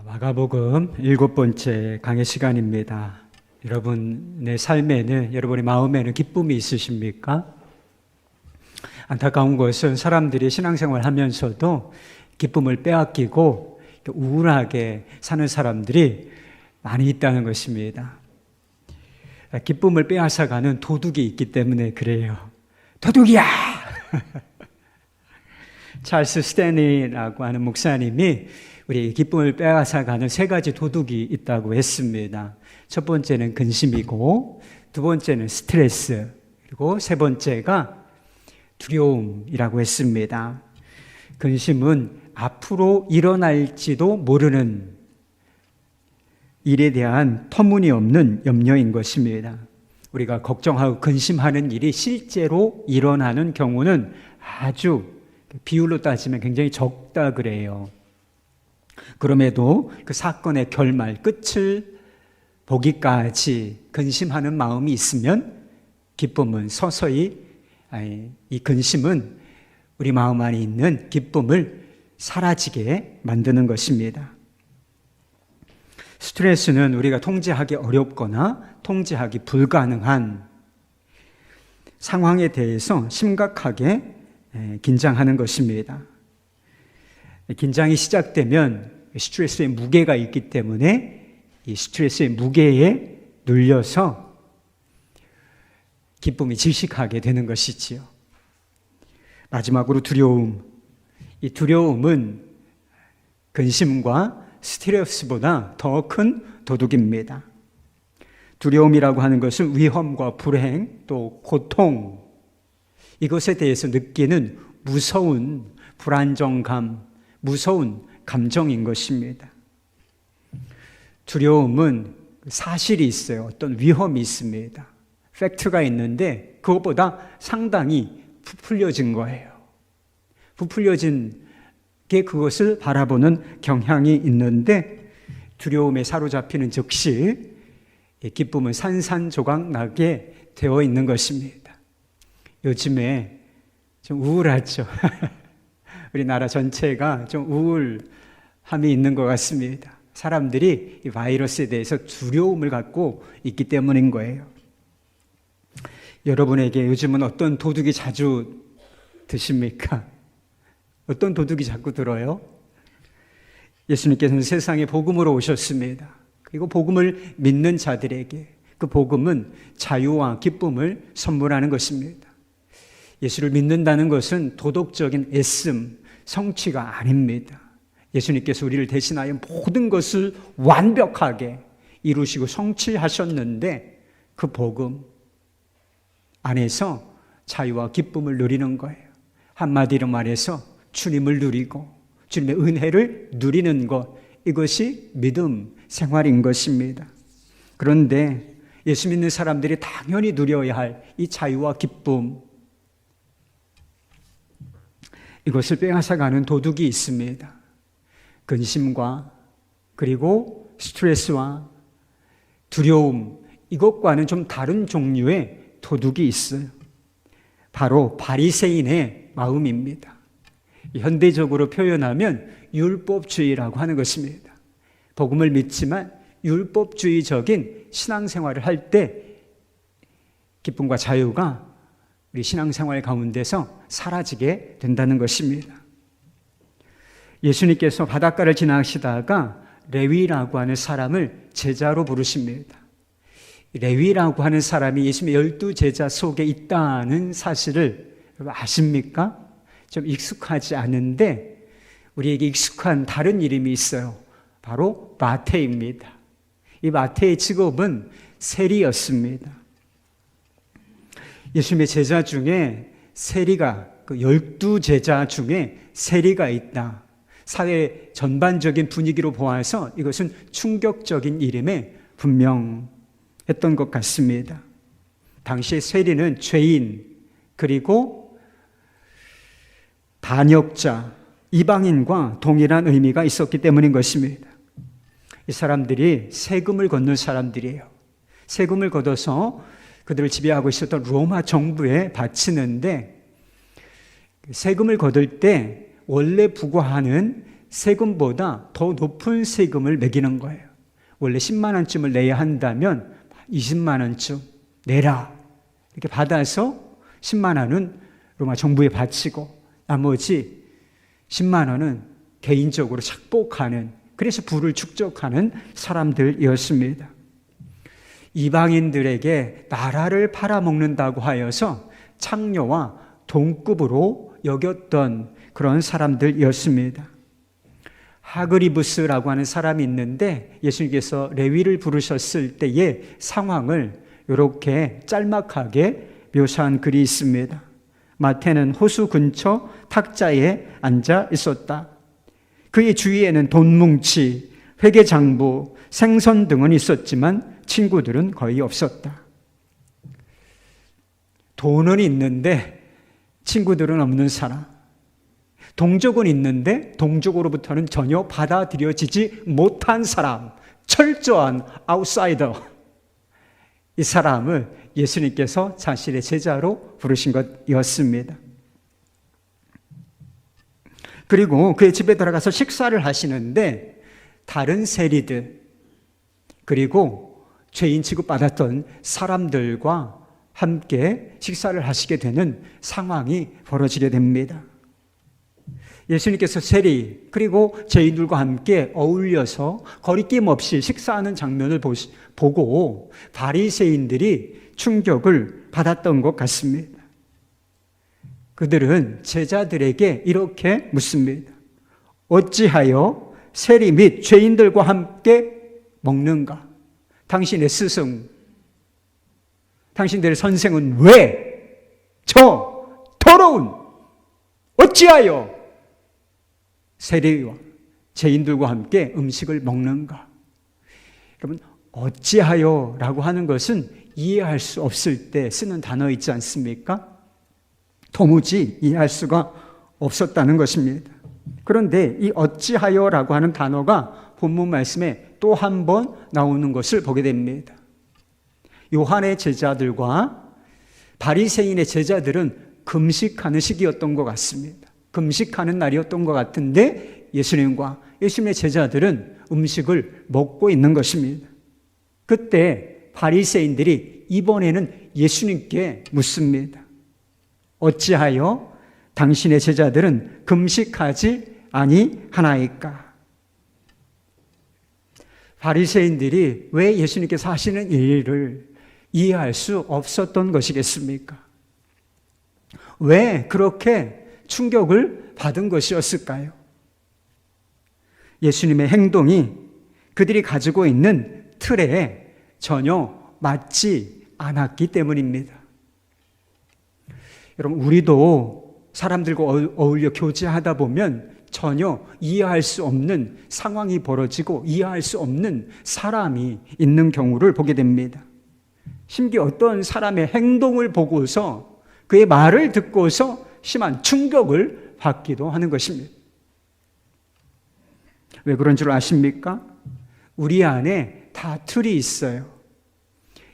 마가복음 7번째 강의 시간입니다. 여러분의 삶에는, 여러분의 마음에는 기쁨이 있으십니까? 안타까운 것은 사람들이 신앙생활 하면서도 기쁨을 빼앗기고 우울하게 사는 사람들이 많이 있다는 것입니다. 기쁨을 빼앗아가는 도둑이 있기 때문에 그래요. 도둑이야! 찰스 스탠리라고 하는 목사님이 우리 기쁨을 빼앗아가는 3가지 도둑이 있다고 했습니다. 첫 번째는 근심이고, 두 번째는 스트레스, 그리고 세 번째가 두려움이라고 했습니다. 근심은 앞으로 일어날지도 모르는 일에 대한 터무니없는 염려인 것입니다. 우리가 걱정하고 근심하는 일이 실제로 일어나는 경우는 아주 비율로 따지면 굉장히 적다 그래요. 그럼에도 그 사건의 결말, 끝을 보기까지 근심하는 마음이 있으면 기쁨은 서서히, 이 근심은 우리 마음 안에 있는 기쁨을 사라지게 만드는 것입니다. 스트레스는 우리가 통제하기 어렵거나 통제하기 불가능한 상황에 대해서 심각하게 긴장하는 것입니다. 긴장이 시작되면 스트레스의 무게가 있기 때문에 이 스트레스의 무게에 눌려서 기쁨이 질식하게 되는 것이지요. 마지막으로 두려움. 이 두려움은 근심과 스트레스보다 더 큰 도둑입니다. 두려움이라고 하는 것은 위험과 불행, 또 고통, 이것에 대해서 느끼는 무서운 불안정감, 무서운 감정인 것입니다. 두려움은 사실이 있어요. 어떤 위험이 있습니다. 팩트가 있는데 그것보다 상당히 부풀려진 거예요. 부풀려진 게 그것을 바라보는 경향이 있는데 두려움에 사로잡히는 즉시 기쁨은 산산조각 나게 되어 있는 것입니다. 요즘에 좀 우울하죠. 우리나라 전체가 좀 우울함이 있는 것 같습니다. 사람들이 이 바이러스에 대해서 두려움을 갖고 있기 때문인 거예요. 여러분에게 요즘은 어떤 도둑이 자주 드십니까? 어떤 도둑이 자꾸 들어요? 예수님께서는 세상에 복음으로 오셨습니다. 그리고 복음을 믿는 자들에게 그 복음은 자유와 기쁨을 선물하는 것입니다. 예수를 믿는다는 것은 도덕적인 애씀, 성취가 아닙니다. 예수님께서 우리를 대신하여 모든 것을 완벽하게 이루시고 성취하셨는데 그 복음 안에서 자유와 기쁨을 누리는 거예요. 한마디로 말해서 주님을 누리고 주님의 은혜를 누리는 것, 이것이 믿음 생활인 것입니다. 그런데 예수 믿는 사람들이 당연히 누려야 할 이 자유와 기쁨, 이것을 빼앗아가는 도둑이 있습니다. 근심과 그리고 스트레스와 두려움, 이것과는 좀 다른 종류의 도둑이 있어요. 바로 바리새인의 마음입니다. 현대적으로 표현하면 율법주의라고 하는 것입니다. 복음을 믿지만 율법주의적인 신앙생활을 할 때 기쁨과 자유가 우리 신앙생활 가운데서 사라지게 된다는 것입니다. 예수님께서 바닷가를 지나시다가 레위라고 하는 사람을 제자로 부르십니다. 레위라고 하는 사람이 예수님의 12제자 속에 있다는 사실을 아십니까? 좀 익숙하지 않은데 우리에게 익숙한 다른 이름이 있어요. 바로 마태입니다. 이 마태의 직업은 세리였습니다. 예수님의 제자 중에 세리가, 그 12제자 중에 세리가 있다. 사회 전반적인 분위기로 보아서 이것은 충격적인 이름에 분명했던 것 같습니다. 당시의 세리는 죄인, 그리고 반역자, 이방인과 동일한 의미가 있었기 때문인 것입니다. 이 사람들이 세금을 걷는 사람들이에요. 세금을 걷어서 그들을 지배하고 있었던 로마 정부에 바치는데 세금을 거둘 때 원래 부과하는 세금보다 더 높은 세금을 매기는 거예요. 원래 10만 원쯤을 내야 한다면 20만 원쯤 내라. 이렇게 받아서 10만 원은 로마 정부에 바치고 나머지 10만 원은 개인적으로 착복하는, 그래서 부를 축적하는 사람들이었습니다. 이방인들에게 나라를 팔아먹는다고 하여서 창녀와 동급으로 여겼던 그런 사람들이었습니다. 하그리부스라고 하는 사람이 있는데 예수님께서 레위를 부르셨을 때의 상황을 이렇게 짤막하게 묘사한 글이 있습니다. 마태는 호수 근처 탁자에 앉아 있었다. 그의 주위에는 돈뭉치, 회계장부, 생선 등은 있었지만 친구들은 거의 없었다. 돈은 있는데 친구들은 없는 사람. 동족은 있는데 동족으로부터는 전혀 받아들여지지 못한 사람, 철저한 아웃사이더. 이 사람을 예수님께서 자신의 제자로 부르신 것이었습니다. 그리고 그의 집에 들어가서 식사를 하시는데 다른 세리들, 그리고 죄인 취급받았던 사람들과 함께 식사를 하시게 되는 상황이 벌어지게 됩니다. 예수님께서 세리 그리고 죄인들과 함께 어울려서 거리낌 없이 식사하는 장면을 보고 바리새인들이 충격을 받았던 것 같습니다. 그들은 제자들에게 이렇게 묻습니다. 어찌하여 세리 및 죄인들과 함께 먹는가? 당신의 스승, 당신들의 선생은 왜 저 더러운 어찌하여 세리와 죄인들과 함께 음식을 먹는가? 여러분, 어찌하여라고 하는 것은 이해할 수 없을 때 쓰는 단어 있지 않습니까? 도무지 이해할 수가 없었다는 것입니다. 그런데 이 어찌하여라고 하는 단어가 본문 말씀에 또 한 번 나오는 것을 보게 됩니다. 요한의 제자들과 바리새인의 제자들은 금식하는 시기였던 것 같습니다. 금식하는 날이었던 것 같은데 예수님과 예수님의 제자들은 음식을 먹고 있는 것입니다. 그때 바리새인들이 이번에는 예수님께 묻습니다. 어찌하여 당신의 제자들은 금식하지 아니하나이까? 바리새인들이 왜 예수님께서 하시는 일을 이해할 수 없었던 것이겠습니까? 왜 그렇게 충격을 받은 것이었을까요? 예수님의 행동이 그들이 가지고 있는 틀에 전혀 맞지 않았기 때문입니다. 여러분, 우리도 사람들과 어울려 교제하다 보면 전혀 이해할 수 없는 상황이 벌어지고 이해할 수 없는 사람이 있는 경우를 보게 됩니다. 심지어 어떤 사람의 행동을 보고서 그의 말을 듣고서 심한 충격을 받기도 하는 것입니다. 왜 그런 줄 아십니까? 우리 안에 다 틀이 있어요.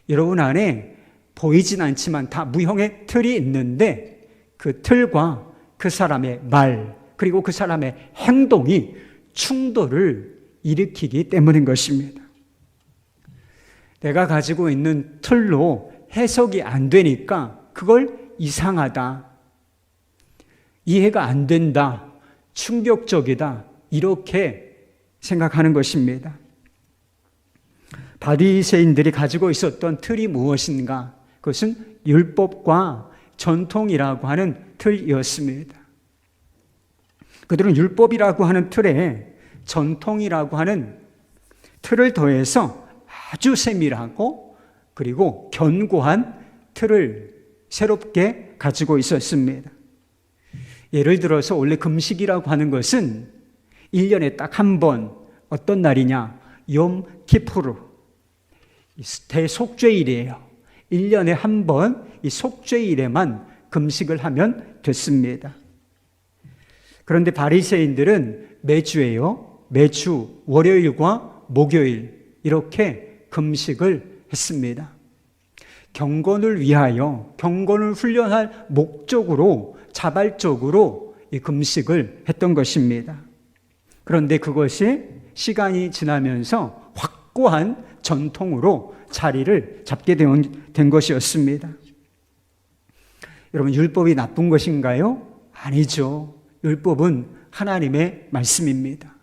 여러분 안에 보이진 않지만 다 무형의 틀이 있는데 그 틀과 그 사람의 말 그리고 그 사람의 행동이 충돌을 일으키기 때문인 것입니다. 내가 가지고 있는 틀로 해석이 안 되니까 그걸 이상하다, 이해가 안 된다, 충격적이다 이렇게 생각하는 것입니다. 바리새인들이 가지고 있었던 틀이 무엇인가? 그것은 율법과 전통이라고 하는 틀이었습니다. 그들은 율법이라고 하는 틀에 전통이라고 하는 틀을 더해서 아주 세밀하고 그리고 견고한 틀을 새롭게 가지고 있었습니다. 예를 들어서 원래 금식이라고 하는 것은 1년에 딱 한 번, 어떤 날이냐? 욤 키푸르, 대속죄일이에요. 1년에 한 번 이 속죄일에만 금식을 하면 됐습니다. 그런데 바리새인들은 매주 월요일과 목요일 이렇게 금식을 했습니다. 경건을 위하여, 경건을 훈련할 목적으로 자발적으로 이 금식을 했던 것입니다. 그런데 그것이 시간이 지나면서 확고한 전통으로 자리를 잡게 된 것이었습니다. 여러분, 율법이 나쁜 것인가요? 아니죠. 율법은 하나님의 말씀입니다.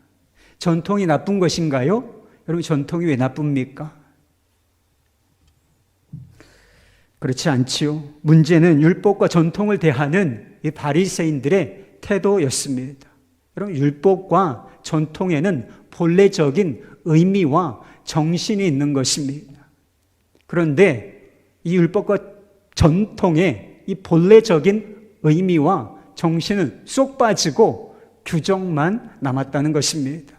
전통이 나쁜 것인가요? 여러분, 전통이 왜 나쁩니까? 그렇지 않지요. 문제는 율법과 전통을 대하는 이 바리새인들의 태도였습니다. 여러분, 율법과 전통에는 본래적인 의미와 정신이 있는 것입니다. 그런데 이 율법과 전통의 이 본래적인 의미와 정신은 쏙 빠지고 규정만 남았다는 것입니다.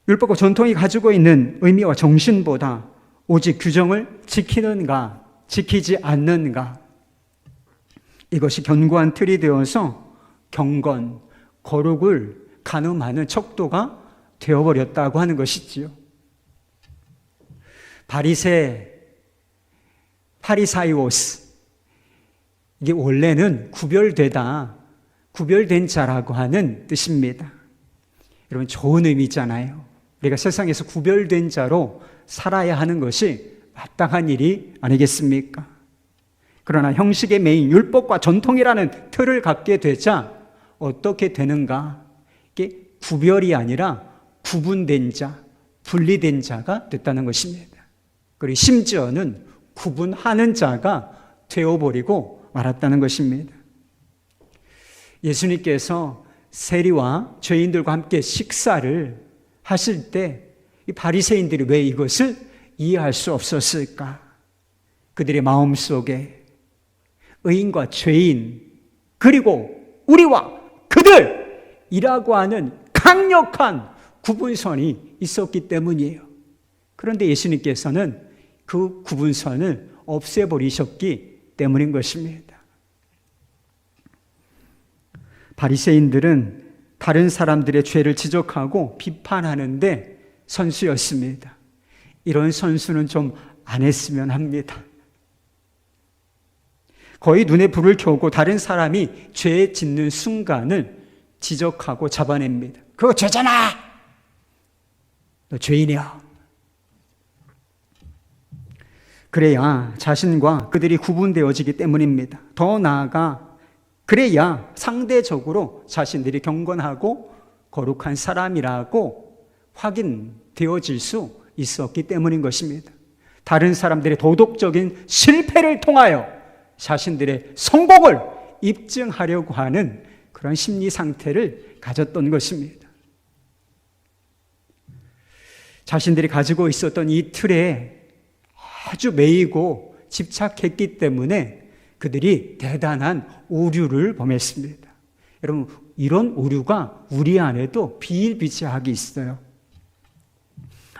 율법과 전통이 가지고 있는 의미와 정신보다 오직 규정을 지키는가, 지키지 않는가, 이것이 견고한 틀이 되어서 경건, 거룩을 가늠하는 척도가 되어버렸다고 하는 것이지요. 파리사이오스, 이게 원래는 구별된 자라고 하는 뜻입니다. 여러분, 좋은 의미잖아요. 우리가 세상에서 구별된 자로 살아야 하는 것이 마땅한 일이 아니겠습니까? 그러나 형식의 메인 율법과 전통이라는 틀을 갖게 되자 어떻게 되는가? 이게 구별이 아니라 구분된 자, 분리된 자가 됐다는 것입니다. 그리고 심지어는 구분하는 자가 되어버리고 말았다는 것입니다. 예수님께서 세리와 죄인들과 함께 식사를 하실 때 이 바리새인들이 왜 이것을 이해할 수 없었을까? 그들의 마음속에 의인과 죄인, 그리고 우리와 그들이라고 하는 강력한 구분선이 있었기 때문이에요. 그런데 예수님께서는 그 구분선을 없애버리셨기 때문인 것입니다. 바리새인들은 다른 사람들의 죄를 지적하고 비판하는데 선수였습니다. 이런 선수는 좀 안 했으면 합니다. 거의 눈에 불을 켜고 다른 사람이 죄 짓는 순간을 지적하고 잡아냅니다. 그거 죄잖아! 너 죄인이야. 그래야 자신과 그들이 구분되어지기 때문입니다. 더 나아가 그래야 상대적으로 자신들이 경건하고 거룩한 사람이라고 확인되어질 수 있었기 때문인 것입니다. 다른 사람들의 도덕적인 실패를 통하여 자신들의 성공을 입증하려고 하는 그런 심리 상태를 가졌던 것입니다. 자신들이 가지고 있었던 이 틀에 아주 매이고 집착했기 때문에 그들이 대단한 오류를 범했습니다. 여러분, 이런 오류가 우리 안에도 비일비재하게 있어요.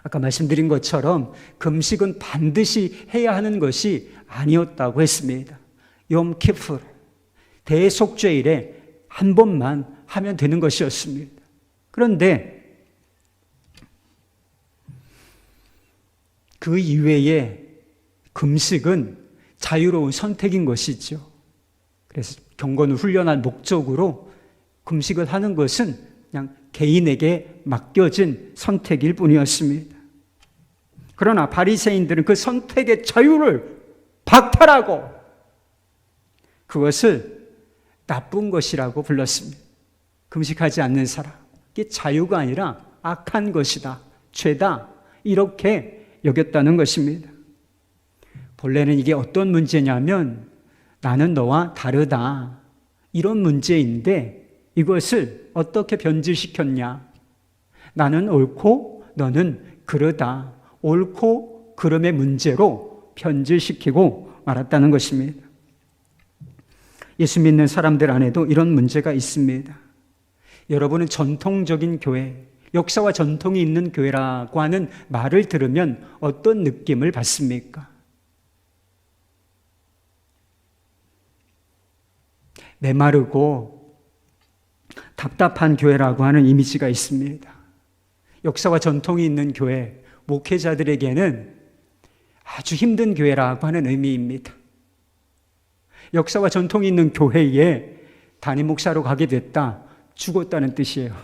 아까 말씀드린 것처럼 금식은 반드시 해야 하는 것이 아니었다고 했습니다. 욤 키푸르, 대속죄일에 한 번만 하면 되는 것이었습니다. 그런데 그 이외에 금식은 자유로운 선택인 것이죠. 그래서 경건을 훈련할 목적으로 금식을 하는 것은 그냥 개인에게 맡겨진 선택일 뿐이었습니다. 그러나 바리새인들은 그 선택의 자유를 박탈하고 그것을 나쁜 것이라고 불렀습니다. 금식하지 않는 사람, 이게 자유가 아니라 악한 것이다, 죄다, 이렇게 여겼다는 것입니다. 본래는 이게 어떤 문제냐면 나는 너와 다르다, 이런 문제인데 이것을 어떻게 변질시켰냐? 나는 옳고 너는 그르다, 옳고 그름의 문제로 변질시키고 말았다는 것입니다. 예수 믿는 사람들 안에도 이런 문제가 있습니다. 여러분은 전통적인 교회, 역사와 전통이 있는 교회라고 하는 말을 들으면 어떤 느낌을 받습니까? 메마르고 답답한 교회라고 하는 이미지가 있습니다. 역사와 전통이 있는 교회, 목회자들에게는 아주 힘든 교회라고 하는 의미입니다. 역사와 전통이 있는 교회에 담임 목사로 가게 됐다. 죽었다는 뜻이에요.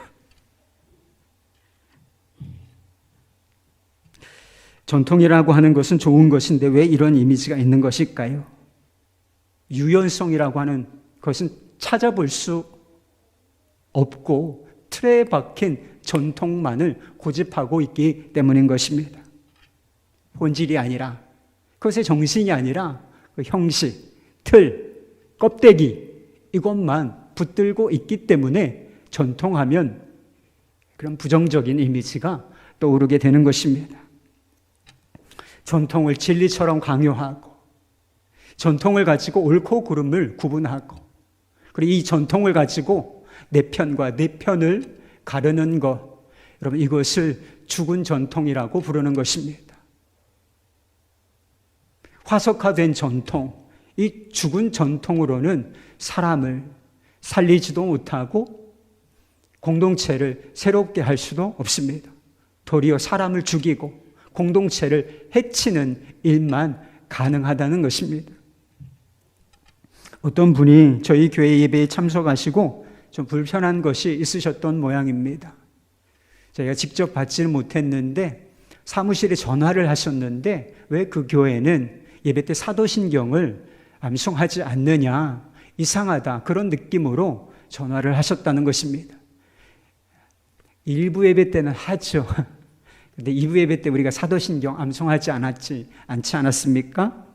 전통이라고 하는 것은 좋은 것인데 왜 이런 이미지가 있는 것일까요? 유연성이라고 하는 것은 찾아볼 수 없고 틀에 박힌 전통만을 고집하고 있기 때문인 것입니다. 본질이 아니라, 그것의 정신이 아니라 그 형식, 틀, 껍데기 이것만 붙들고 있기 때문에 전통하면 그런 부정적인 이미지가 떠오르게 되는 것입니다. 전통을 진리처럼 강요하고, 전통을 가지고 옳고 그름을 구분하고, 그리고 이 전통을 가지고 내 편과 내 편을 가르는 것, 여러분 이것을 죽은 전통이라고 부르는 것입니다. 화석화된 전통, 이 죽은 전통으로는 사람을 살리지도 못하고 공동체를 새롭게 할 수도 없습니다. 도리어 사람을 죽이고 공동체를 해치는 일만 가능하다는 것입니다. 어떤 분이 저희 교회 예배에 참석하시고 좀 불편한 것이 있으셨던 모양입니다. 저희가 직접 받지는 못했는데 사무실에 전화를 하셨는데 왜 그 교회는 예배 때 사도신경을 암송하지 않느냐, 이상하다, 그런 느낌으로 전화를 하셨다는 것입니다. 일부 예배 때는 하죠. 근데 2부 예배 때 우리가 사도신경 암송하지 않지 않았습니까?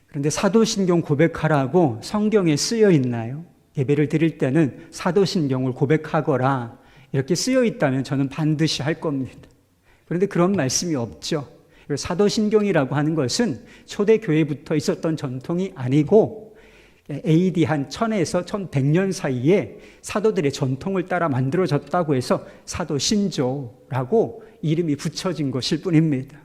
그런데 사도신경 고백하라고 성경에 쓰여 있나요? 예배를 드릴 때는 사도신경을 고백하거라 이렇게 쓰여 있다면 저는 반드시 할 겁니다. 그런데 그런 말씀이 없죠. 사도신경이라고 하는 것은 초대교회부터 있었던 전통이 아니고 AD 한 1000에서 1100년 사이에 사도들의 전통을 따라 만들어졌다고 해서 사도신조라고 이름이 붙여진 것일 뿐입니다.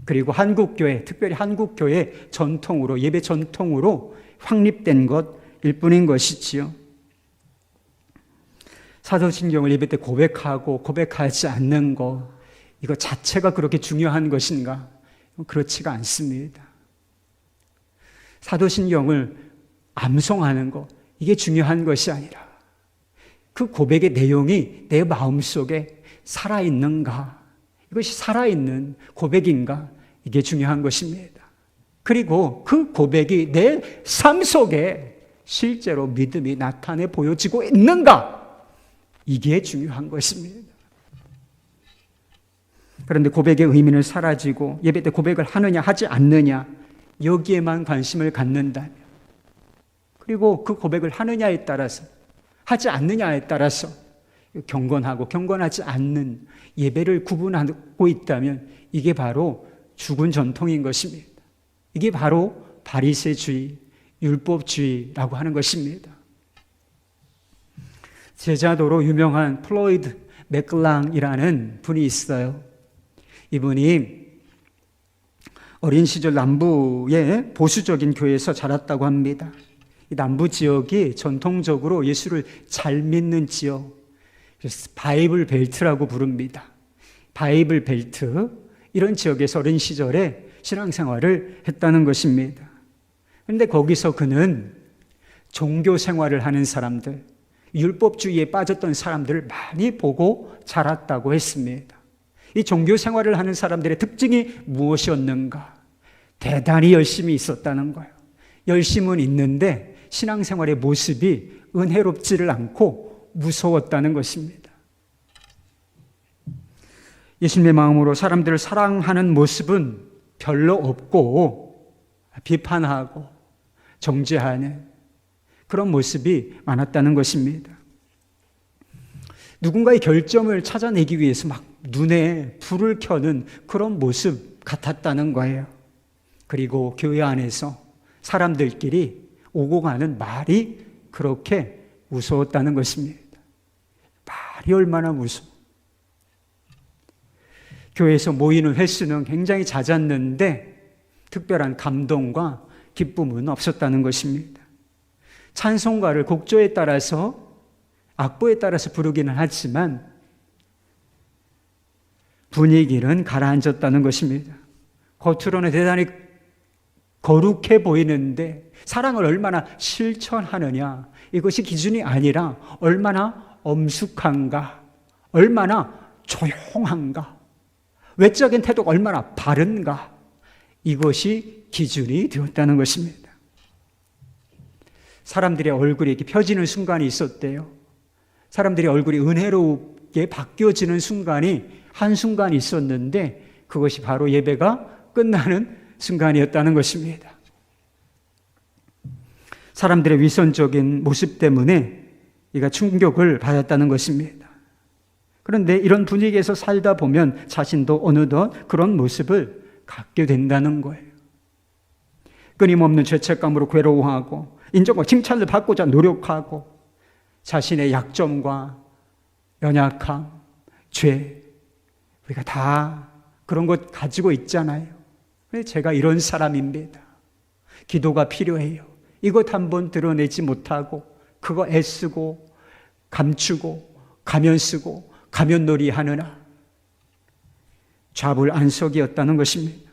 그리고 한국교회, 특별히 한국교회 전통으로, 예배 전통으로 확립된 것일 뿐인 것이지요. 사도신경을 예배 때 고백하고 고백하지 않는 것, 이거 자체가 그렇게 중요한 것인가? 그렇지가 않습니다. 사도신경을 암송하는 것, 이게 중요한 것이 아니라 그 고백의 내용이 내 마음속에 살아있는가? 이것이 살아있는 고백인가? 이게 중요한 것입니다. 그리고 그 고백이 내 삶 속에 실제로 믿음이 나타내 보여지고 있는가? 이게 중요한 것입니다. 그런데 고백의 의미는 사라지고 예배 때 고백을 하느냐 하지 않느냐 여기에만 관심을 갖는다면, 그리고 그 고백을 하느냐에 따라서 하지 않느냐에 따라서 경건하고 경건하지 않는 예배를 구분하고 있다면 이게 바로 죽은 전통인 것입니다. 이게 바로 바리새주의, 율법주의라고 하는 것입니다. 제자도로 유명한 플로이드 맥클랑이라는 분이 있어요. 이분이 어린 시절 남부의 보수적인 교회에서 자랐다고 합니다. 이 남부 지역이 전통적으로 예수를 잘 믿는 지역, 그래서 바이블 벨트라고 부릅니다. 바이블 벨트, 이런 지역에서 어린 시절에 신앙생활을 했다는 것입니다. 그런데 거기서 그는 종교 생활을 하는 사람들, 율법주의에 빠졌던 사람들을 많이 보고 자랐다고 했습니다. 이 종교 생활을 하는 사람들의 특징이 무엇이었는가? 대단히 열심히 있었다는 거예요. 열심은 있는데 신앙생활의 모습이 은혜롭지를 않고 무서웠다는 것입니다. 예수님의 마음으로 사람들을 사랑하는 모습은 별로 없고 비판하고 정죄하는 그런 모습이 많았다는 것입니다. 누군가의 결점을 찾아내기 위해서 막 눈에 불을 켜는 그런 모습 같았다는 거예요. 그리고 교회 안에서 사람들끼리 오고 가는 말이 그렇게 무서웠다는 것입니다. 말이 얼마나 무서워. 교회에서 모이는 횟수는 굉장히 잦았는데 특별한 감동과 기쁨은 없었다는 것입니다. 찬송가를 곡조에 따라서, 악보에 따라서 부르기는 하지만 분위기는 가라앉았다는 것입니다. 겉으로는 대단히 거룩해 보이는데 사랑을 얼마나 실천하느냐, 이것이 기준이 아니라 얼마나 엄숙한가, 얼마나 조용한가, 외적인 태도가 얼마나 바른가, 이것이 기준이 되었다는 것입니다. 사람들의 얼굴이 이렇게 펴지는 순간이 있었대요. 사람들의 얼굴이 은혜롭게 바뀌어지는 순간이 한순간 있었는데 그것이 바로 예배가 끝나는 순간이었다는 것입니다. 사람들의 위선적인 모습 때문에 이가 충격을 받았다는 것입니다. 그런데 이런 분위기에서 살다 보면 자신도 어느덧 그런 모습을 갖게 된다는 거예요. 끊임없는 죄책감으로 괴로워하고 인정과 칭찬을 받고자 노력하고 자신의 약점과 연약함, 죄, 우리가 다 그런 것 가지고 있잖아요. 제가 이런 사람입니다. 기도가 필요해요. 이것 한번 드러내지 못하고 그거 애쓰고 감추고 가면 쓰고 가면놀이 하느라 좌불안석이었다는 것입니다.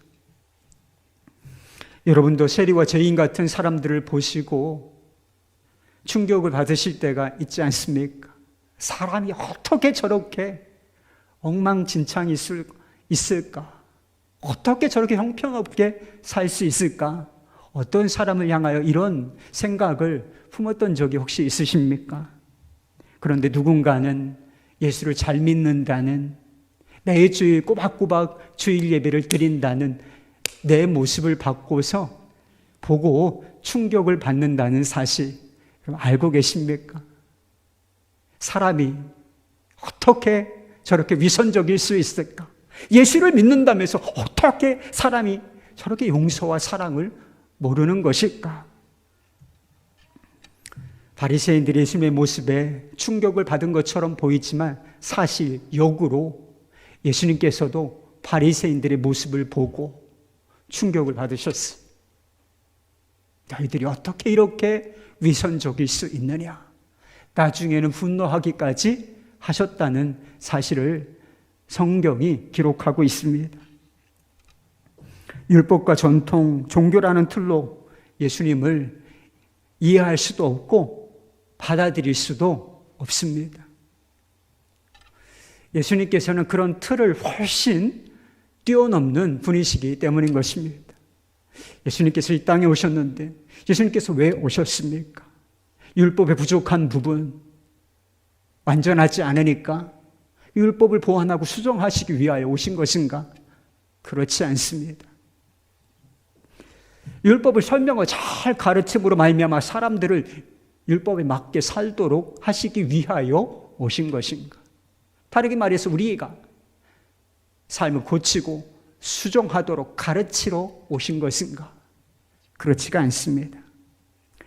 여러분도 세리와 죄인 같은 사람들을 보시고 충격을 받으실 때가 있지 않습니까? 사람이 어떻게 저렇게 엉망진창이 있을까? 어떻게 저렇게 형편없게 살 수 있을까? 어떤 사람을 향하여 이런 생각을 품었던 적이 혹시 있으십니까? 그런데 누군가는 예수를 잘 믿는다는, 매주일 꼬박꼬박 주일 예배를 드린다는 내 모습을 보고 충격을 받는다는 사실 알고 계십니까? 사람이 어떻게 저렇게 위선적일 수 있을까? 예수를 믿는다면서 어떻게 사람이 저렇게 용서와 사랑을 모르는 것일까? 바리새인들이 예수님의 모습에 충격을 받은 것처럼 보이지만 사실 역으로 예수님께서도 바리새인들의 모습을 보고 충격을 받으셨어요. 너희들이 어떻게 이렇게 위선적일 수 있느냐? 나중에는 분노하기까지 하셨다는 사실을 성경이 기록하고 있습니다. 율법과 전통, 종교라는 틀로 예수님을 이해할 수도 없고 받아들일 수도 없습니다. 예수님께서는 그런 틀을 훨씬 뛰어넘는 분이시기 때문인 것입니다. 예수님께서 이 땅에 오셨는데 예수님께서 왜 오셨습니까? 율법의 부족한 부분, 완전하지 않으니까 율법을 보완하고 수정하시기 위하여 오신 것인가? 그렇지 않습니다. 율법을 설명을 잘 가르침으로 말미암아 사람들을 율법에 맞게 살도록 하시기 위하여 오신 것인가? 다르게 말해서 우리가 삶을 고치고 수정하도록 가르치러 오신 것인가? 그렇지가 않습니다.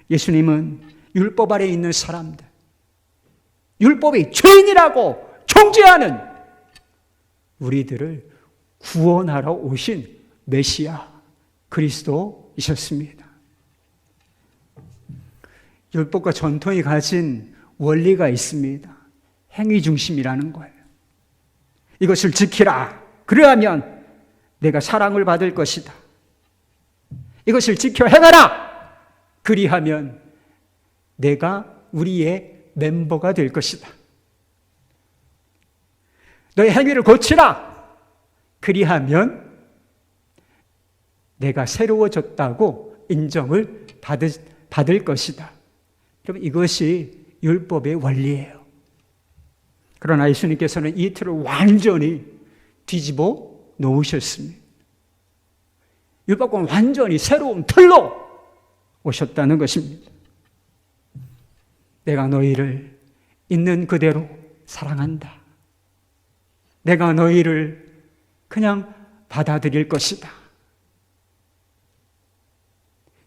예수님은 율법 아래에 있는 사람들, 율법이 죄인이라고 정죄하는 우리들을 구원하러 오신 메시아 그리스도이셨습니다. 율법과 전통이 가진 원리가 있습니다. 행위 중심이라는 거예요. 이것을 지키라. 그러하면 내가 사랑을 받을 것이다. 이것을 지켜 행하라. 그리하면 내가 우리의 멤버가 될 것이다. 너의 행위를 고치라. 그리하면 내가 새로워졌다고 인정을 받을 것이다. 그럼 이것이 율법의 원리예요. 그러나 예수님께서는 이 틀을 완전히 뒤집어 놓으셨습니다. 율법과는 완전히 새로운 틀로 오셨다는 것입니다. 내가 너희를 있는 그대로 사랑한다. 내가 너희를 그냥 받아들일 것이다.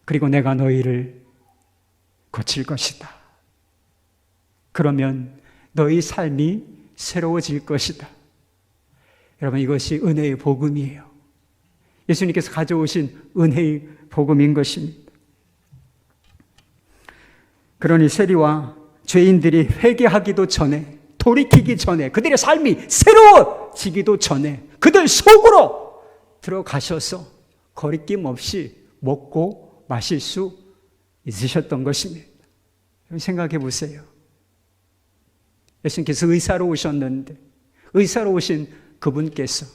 그리고 내가 너희를 고칠 것이다. 그러면 너희 삶이 새로워질 것이다. 여러분, 이것이 은혜의 복음이에요. 예수님께서 가져오신 은혜의 복음인 것입니다. 그러니 세리와 죄인들이 회개하기도 전에, 돌이키기 전에, 그들의 삶이 새로워지기도 전에 그들 속으로 들어가셔서 거리낌 없이 먹고 마실 수 있으셨던 것입니다. 생각해 보세요. 예수님께서 의사로 오셨는데 의사로 오신 그분께서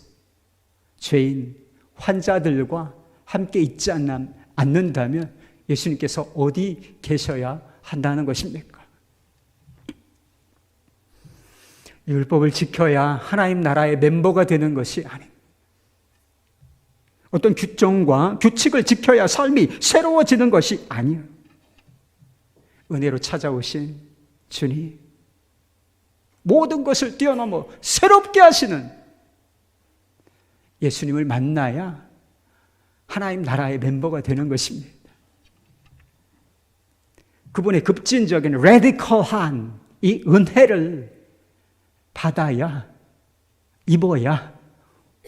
죄인, 환자들과 함께 있지 않는다면 예수님께서 어디 계셔야 한다는 것입니까? 율법을 지켜야 하나님 나라의 멤버가 되는 것이 아닙니다. 어떤 규정과 규칙을 지켜야 삶이 새로워지는 것이 아니에요. 은혜로 찾아오신 주님, 모든 것을 뛰어넘어 새롭게 하시는 예수님을 만나야 하나님 나라의 멤버가 되는 것입니다. 그분의 급진적인 레디컬한 이 은혜를 받아야, 입어야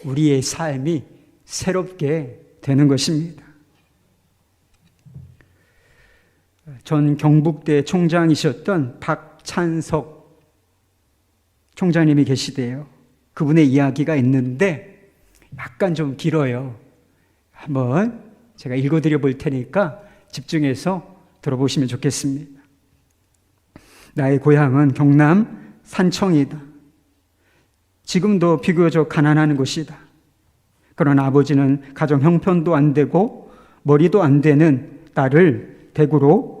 우리의 삶이 새롭게 되는 것입니다. 전 경북대 총장이셨던 박찬석 총장님이 계시대요. 그분의 이야기가 있는데 약간 좀 길어요. 한번 제가 읽어드려 볼 테니까 집중해서 들어보시면 좋겠습니다. 나의 고향은 경남 산청이다. 지금도 비교적 가난한 곳이다. 그러나 아버지는 가정 형편도 안 되고 머리도 안 되는 딸을 대구로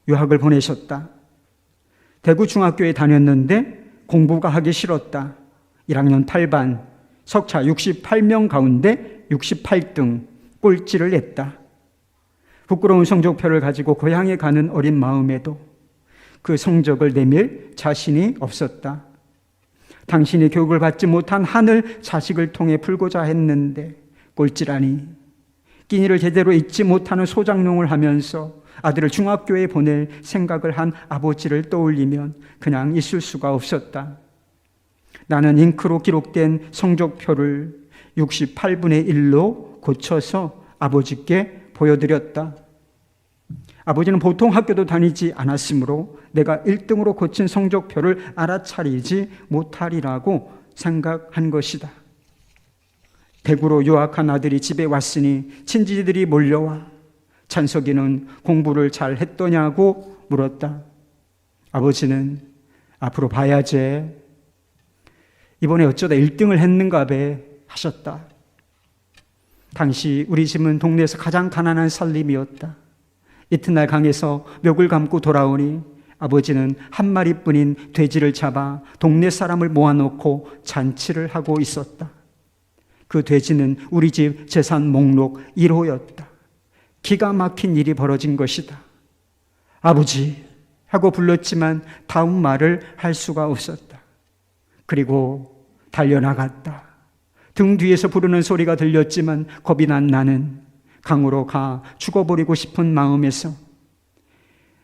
유학을 보내셨다. 대구 중학교에 다녔는데 공부가 하기 싫었다. 1학년 8반, 석차 68명 가운데 68등 꼴찌를 냈다. 부끄러운 성적표를 가지고 고향에 가는 어린 마음에도 그 성적을 내밀 자신이 없었다. 당신이 교육을 받지 못한 한을 자식을 통해 풀고자 했는데 꼴찌라니. 끼니를 제대로 잊지 못하는 소장농을 하면서 아들을 중학교에 보낼 생각을 한 아버지를 떠올리면 그냥 있을 수가 없었다. 나는 잉크로 기록된 성적표를 68분의 1로 고쳐서 아버지께 보여드렸다. 아버지는 보통 학교도 다니지 않았으므로 내가 1등으로 고친 성적표를 알아차리지 못하리라고 생각한 것이다. 대구로 유학한 아들이 집에 왔으니 친지들이 몰려와 찬석이는 공부를 잘 했더냐고 물었다. 아버지는 앞으로 봐야지. 이번에 어쩌다 1등을 했는가 배 하셨다. 당시 우리 집은 동네에서 가장 가난한 살림이었다. 이튿날 강에서 멱을 감고 돌아오니 아버지는 한 마리뿐인 돼지를 잡아 동네 사람을 모아놓고 잔치를 하고 있었다. 그 돼지는 우리 집 재산 목록 1호였다. 기가 막힌 일이 벌어진 것이다. 아버지 하고 불렀지만 다음 말을 할 수가 없었다. 그리고 달려나갔다. 등 뒤에서 부르는 소리가 들렸지만 겁이 난 나는 강으로 가 죽어버리고 싶은 마음에서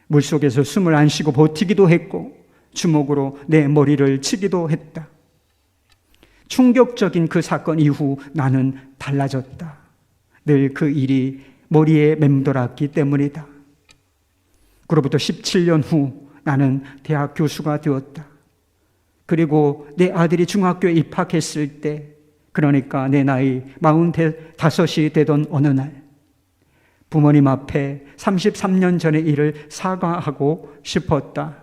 물속에서 숨을 안 쉬고 버티기도 했고 주먹으로 내 머리를 치기도 했다. 충격적인 그 사건 이후 나는 달라졌다. 늘 그 일이 머리에 맴돌았기 때문이다. 그로부터 17년 후 나는 대학 교수가 되었다. 그리고 내 아들이 중학교에 입학했을 때, 그러니까 내 나이 45이 되던 어느 날 부모님 앞에 33년 전의 일을 사과하고 싶었다.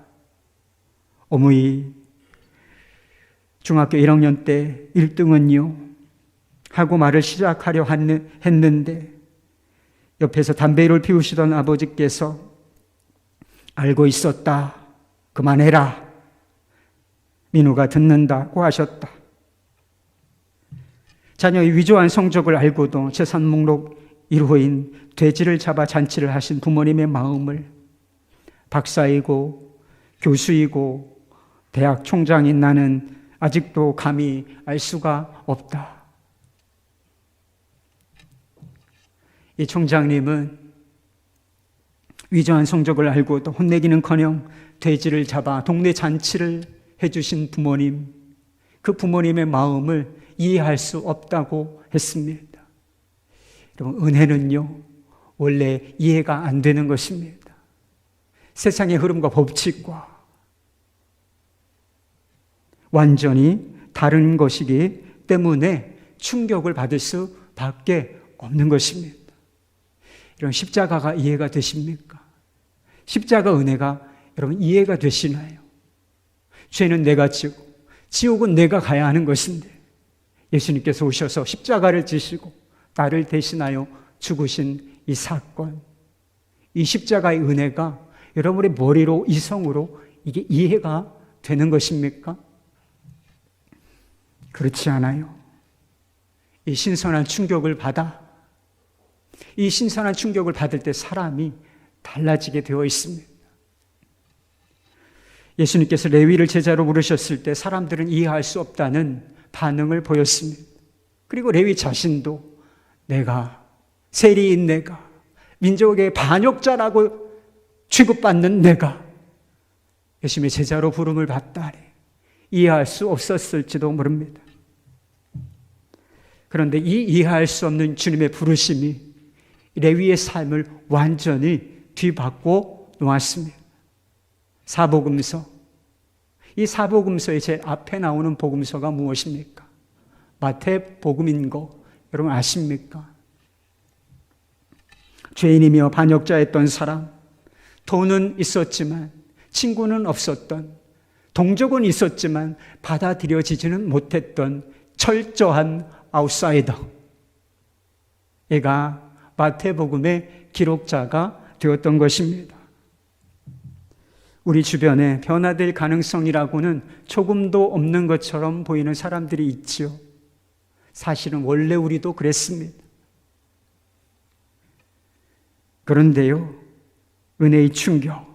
어머니, 중학교 1학년 때 1등은요 하고 말을 시작하려 했는데 옆에서 담배를 피우시던 아버지께서 알고 있었다. 그만해라. 민우가 듣는다고 하셨다. 자녀의 위조한 성적을 알고도 재산 목록 1호인 돼지를 잡아 잔치를 하신 부모님의 마음을 박사이고 교수이고 대학 총장인 나는 아직도 감히 알 수가 없다. 이 총장님은 위조한 성적을 알고도 혼내기는커녕 돼지를 잡아 동네 잔치를 해주신 부모님, 그 부모님의 마음을 이해할 수 없다고 했습니다. 여러분, 은혜는요 원래 이해가 안 되는 것입니다. 세상의 흐름과 법칙과 완전히 다른 것이기 때문에 충격을 받을 수밖에 없는 것입니다. 이런 십자가가 이해가 되십니까? 십자가 은혜가 여러분 이해가 되시나요? 죄는 내가 지고 지옥은 내가 가야 하는 것인데 예수님께서 오셔서 십자가를 지시고 나를 대신하여 죽으신 이 사건, 이 십자가의 은혜가 여러분의 머리로 이성으로 이게 이해가 되는 것입니까? 그렇지 않아요. 이 신선한 충격을 받을 때 사람이 달라지게 되어 있습니다. 예수님께서 레위를 제자로 부르셨을 때 사람들은 이해할 수 없다는 반응을 보였습니다. 그리고 레위 자신도 내가, 세리인 내가, 민족의 반역자라고 취급받는 내가 예수님의 제자로 부름을 받다니 이해할 수 없었을지도 모릅니다. 그런데 이 이해할 수 없는 주님의 부르심이 레위의 삶을 완전히 뒤바꿔 놓았습니다. 사복음서, 이 사복음서의 제 앞에 나오는 복음서가 무엇입니까? 마태복음인 거 여러분 아십니까? 죄인이며 반역자였던 사람, 돈은 있었지만 친구는 없었던, 동족은 있었지만 받아들여지지는 못했던 철저한 아웃사이더, 얘가 마태복음의 기록자가 되었던 것입니다. 우리 주변에 변화될 가능성이라고는 조금도 없는 것처럼 보이는 사람들이 있지요. 사실은 원래 우리도 그랬습니다. 그런데요, 은혜의 충격,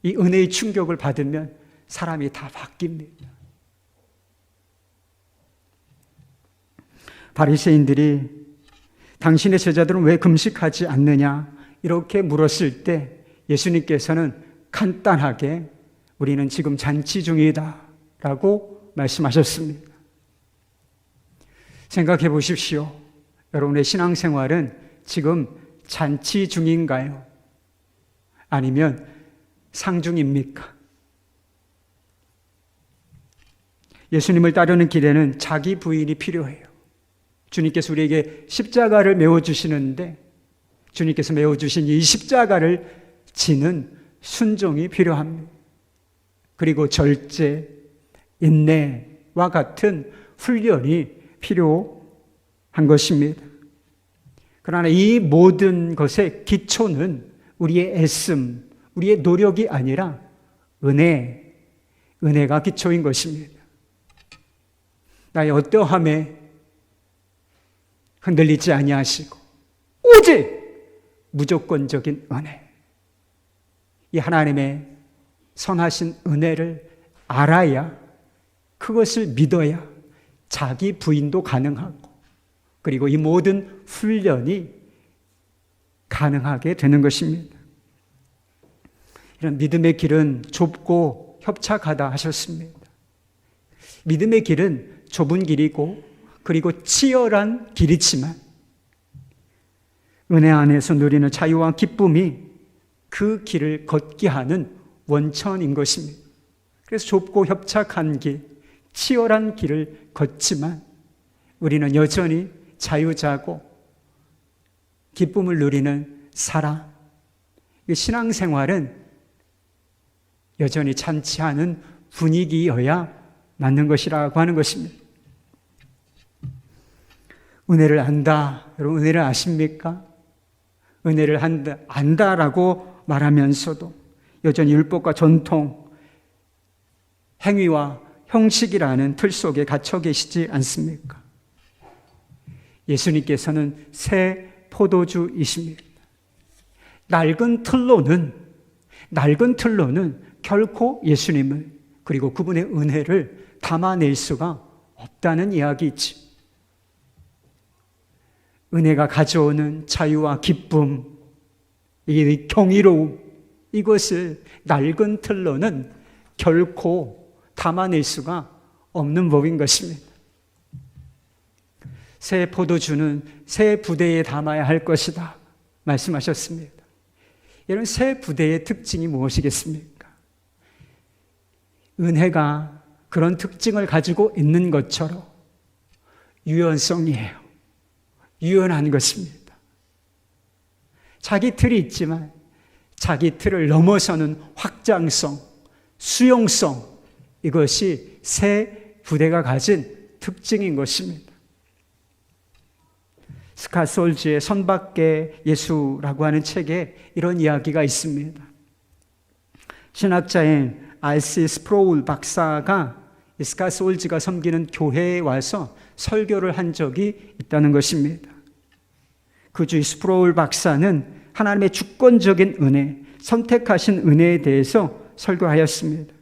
이 은혜의 충격을 받으면 사람이 다 바뀝니다. 바리새인들이 당신의 제자들은 왜 금식하지 않느냐 이렇게 물었을 때 예수님께서는 간단하게 우리는 지금 잔치 중이다 라고 말씀하셨습니다. 생각해 보십시오. 여러분의 신앙생활은 지금 잔치 중인가요? 아니면 상중입니까? 예수님을 따르는 길에는 자기 부인이 필요해요. 주님께서 우리에게 십자가를 메워주시는데 주님께서 메워주신 이 십자가를 지는 순종이 필요합니다. 그리고 절제, 인내와 같은 훈련이 필요한 것입니다. 그러나 이 모든 것의 기초는 우리의 애씀, 우리의 노력이 아니라 은혜가 기초인 것입니다. 나의 어떠함에 흔들리지 아니하시고 오직 무조건적인 은혜, 이 하나님의 선하신 은혜를 알아야, 그것을 믿어야 자기 부인도 가능하고, 그리고 이 모든 훈련이 가능하게 되는 것입니다. 이런 믿음의 길은 좁고 협착하다 하셨습니다. 믿음의 길은 좁은 길이고 그리고 치열한 길이지만 은혜 안에서 누리는 자유와 기쁨이 그 길을 걷게 하는 원천인 것입니다. 그래서 좁고 협착한 길, 치열한 길을 걷지만 우리는 여전히 자유자고 기쁨을 누리는 사람. 신앙생활은 여전히 참지 않은 분위기여야 맞는 것이라고 하는 것입니다. 은혜를 안다. 여러분, 은혜를 아십니까? 은혜를 안다라고 말하면서도 여전히 율법과 전통, 행위와 형식이라는 틀 속에 갇혀 계시지 않습니까? 예수님께서는 새 포도주이십니다. 낡은 틀로는 결코 예수님을 그리고 그분의 은혜를 담아낼 수가 없다는 이야기이지. 은혜가 가져오는 자유와 기쁨, 이 경이로움, 이것을 낡은 틀로는 결코 담아낼 수가 없는 법인 것입니다. 새 포도주는 새 부대에 담아야 할 것이다 말씀하셨습니다. 이런 새 부대의 특징이 무엇이겠습니까? 은혜가 그런 특징을 가지고 있는 것처럼 유연성이에요. 유연한 것입니다. 자기 틀이 있지만 자기 틀을 넘어서는 확장성, 수용성, 이것이 새 부대가 가진 특징인 것입니다. 스캇 솔즈의 선밖의 예수라고 하는 책에 이런 이야기가 있습니다. 신학자인 R.C. 스프로울 박사가 스캇 솔즈가 섬기는 교회에 와서 설교를 한 적이 있다는 것입니다. 그 주 스프로울 박사는 하나님의 주권적인 은혜, 선택하신 은혜에 대해서 설교하였습니다.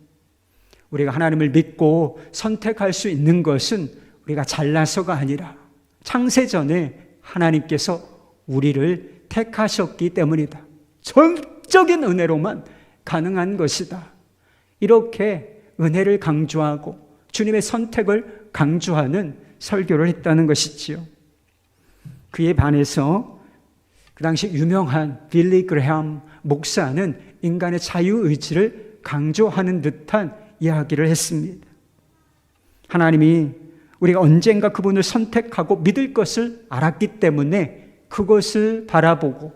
우리가 하나님을 믿고 선택할 수 있는 것은 우리가 잘나서가 아니라 창세전에 하나님께서 우리를 택하셨기 때문이다. 전적인 은혜로만 가능한 것이다. 이렇게 은혜를 강조하고 주님의 선택을 강조하는 설교를 했다는 것이지요. 그에 반해서 그 당시 유명한 빌리 그레함 목사는 인간의 자유의지를 강조하는 듯한 이야기를 했습니다. 하나님이 우리가 언젠가 그분을 선택하고 믿을 것을 알았기 때문에 그것을 바라보고,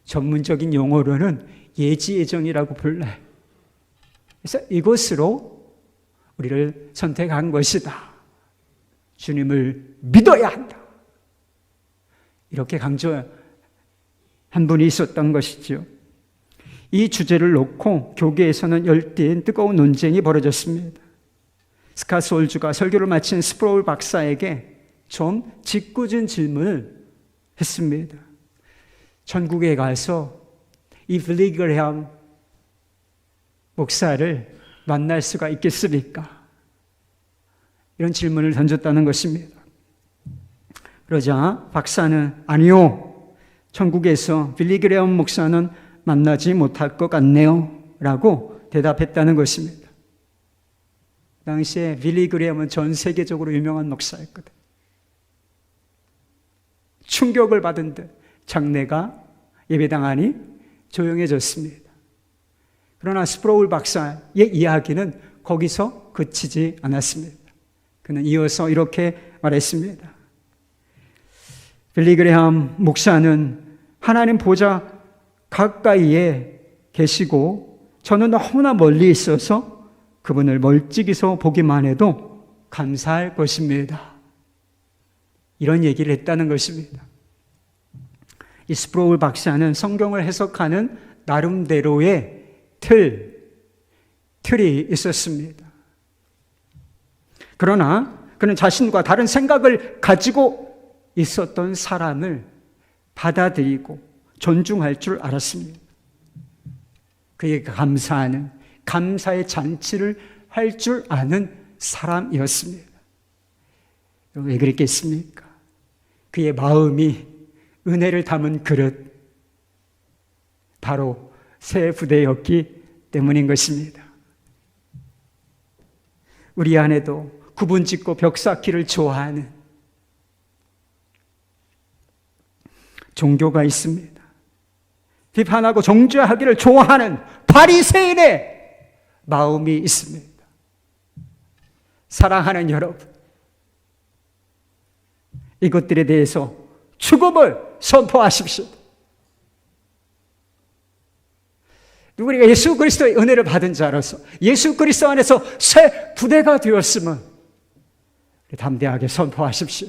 전문적인 용어로는 예지예정이라고 불러요. 그래서 이것으로 우리를 선택한 것이다. 주님을 믿어야 한다. 이렇게 강조한 분이 있었던 것이죠. 이 주제를 놓고 교계에서는 열띤 뜨거운 논쟁이 벌어졌습니다. 스캇 솔즈가 설교를 마친 스프로울 박사에게 좀 짓궂은 질문을 했습니다. 전국에 가서 이 빌리 그레함 목사를 만날 수가 있겠습니까? 이런 질문을 던졌다는 것입니다. 그러자 박사는 아니요, 천국에서 빌리 그레함 목사는 만나지 못할 것 같네요 라고 대답했다는 것입니다. 당시에 빌리 그레함은 전 세계적으로 유명한 목사였거든. 충격을 받은 듯 장례가 예배당 안이 조용해졌습니다. 그러나 스프로울 박사의 이야기는 거기서 그치지 않았습니다. 그는 이어서 이렇게 말했습니다. 빌리 그레함 목사는 하나님 보좌 가까이에 계시고 저는 너무나 멀리 있어서 그분을 멀찍이서 보기만 해도 감사할 것입니다. 이런 얘기를 했다는 것입니다. 이 스프로울 박사는 성경을 해석하는 나름대로의 틀이 있었습니다. 그러나 그는 자신과 다른 생각을 가지고 있었던 사람을 받아들이고 존중할 줄 알았습니다. 그에게 감사하는, 감사의 잔치를 할 줄 아는 사람이었습니다. 왜 그랬겠습니까? 그의 마음이 은혜를 담은 그릇, 바로 새 부대였기 때문인 것입니다. 우리 안에도 구분 짓고 벽 쌓기를 좋아하는 종교가 있습니다. 비판하고 정죄하기를 좋아하는 바리새인의 마음이 있습니다. 사랑하는 여러분, 이것들에 대해서 죽음을 선포하십시오. 우리가 예수 그리스도의 은혜를 받은 자로서 예수 그리스도 안에서 새 부대가 되었음을 담대하게 선포하십시오.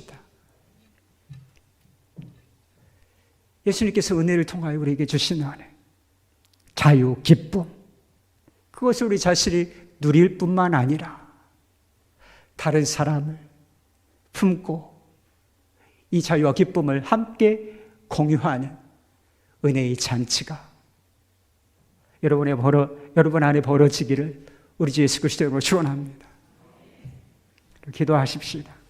예수님께서 은혜를 통하여 우리에게 주신 은혜, 자유, 기쁨, 그것을 우리 자신이 누릴 뿐만 아니라 다른 사람을 품고 이 자유와 기쁨을 함께 공유하는 은혜의 잔치가 여러분 안에 벌어지기를 우리 주 예수 그리스도 이름으로 축원합니다. 기도하십시다.